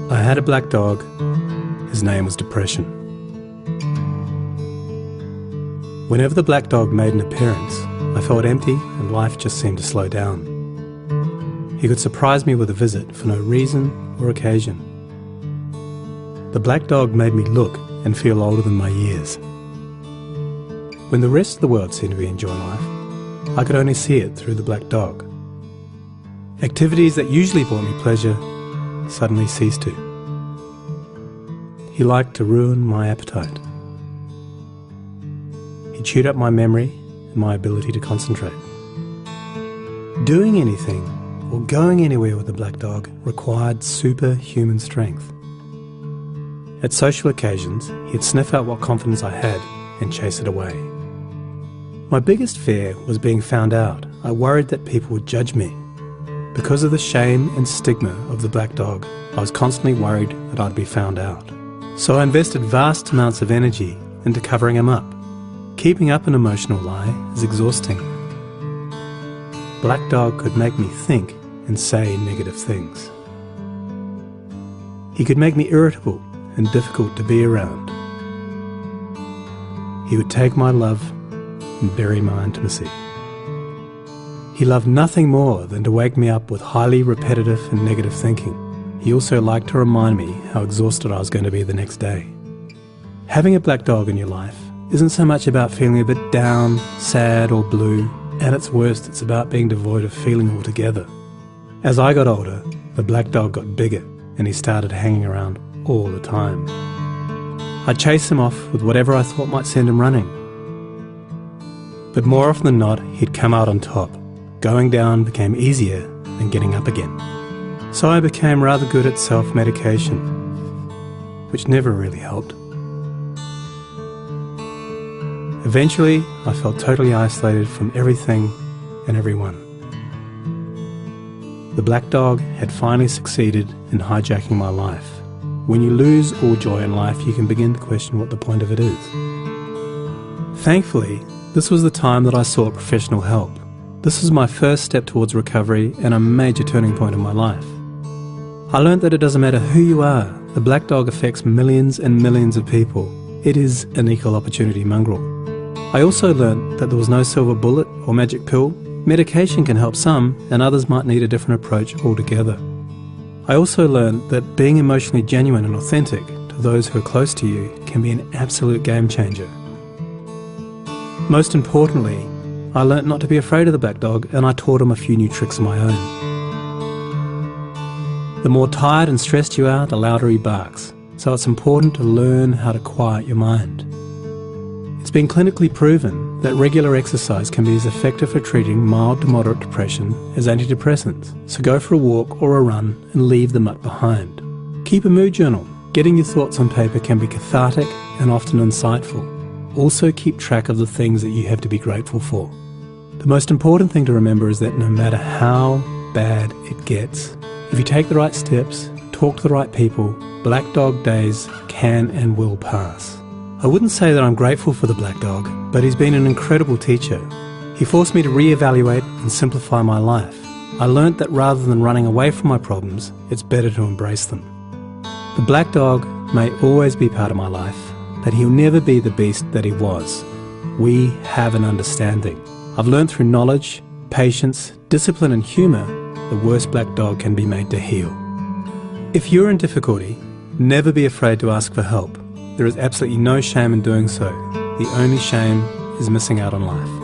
I had a black dog. His name was Depression. Whenever the black dog made an appearance, I felt empty and life just seemed to slow down. He could surprise me with a visit for no reason or occasion. The black dog made me look and feel older than my years. When the rest of the world seemed to be enjoying life, I could only see it through the black dog. Activities that usually brought me pleasure suddenly ceased to. He liked to ruin my appetite. He chewed up my memory and my ability to concentrate. Doing anything or going anywhere with the black dog required superhuman strength. At social occasions, he'd sniff out what confidence I had and chase it away. My biggest fear was being found out. I worried that people would judge me. Because of the shame and stigma of the black dog, I was constantly worried that I'd be found out. So I invested vast amounts of energy into covering him up. Keeping up an emotional lie is exhausting. Black dog could make me think and say negative things. He could make me irritable and difficult to be around. He would take my love and bury my intimacy. He loved nothing more than to wake me up with highly repetitive and negative thinking. He also liked to remind me how exhausted I was going to be the next day. Having a black dog in your life isn't so much about feeling a bit down, sad or blue. At its worst, it's about being devoid of feeling altogether. As I got older, the black dog got bigger and he started hanging around all the time. I'd chase him off with whatever I thought might send him running. But more often than not, he'd come out on top. Going down became easier than getting up again. So I became rather good at self-medication, which never really helped. Eventually, I felt totally isolated from everything and everyone. The black dog had finally succeeded in hijacking my life. When you lose all joy in life, you can begin to question what the point of it is. Thankfully, this was the time that I sought professional help. This was my first step towards recovery and a major turning point in my life. I learned that it doesn't matter who you are, the black dog affects millions and millions of people. It is an equal opportunity mongrel. I also learned that there was no silver bullet or magic pill. Medication can help some, and others might need a different approach altogether. I also learned that being emotionally genuine and authentic to those who are close to you can be an absolute game changer. Most importantly, I learnt not to be afraid of the black dog, and I taught him a few new tricks of my own. The more tired and stressed you are, the louder he barks, so it's important to learn how to quiet your mind. It's been clinically proven that regular exercise can be as effective for treating mild to moderate depression as antidepressants, so go for a walk or a run and leave the mutt behind. Keep a mood journal. Getting your thoughts on paper can be cathartic and often insightful. Also keep track of the things that you have to be grateful for. The most important thing to remember is that no matter how bad it gets, if you take the right steps, talk to the right people, black dog days can and will pass. I wouldn't say that I'm grateful for the black dog, but he's been an incredible teacher. He forced me to re-evaluate and simplify my life. I learnt that rather than running away from my problems, it's better to embrace them. The black dog may always be part of my life, but he'll never be the beast that he was. We have an understanding. I've learned through knowledge, patience, discipline and humour, the worst black dog can be made to heal. If you're in difficulty, never be afraid to ask for help. There is absolutely no shame in doing so. The only shame is missing out on life.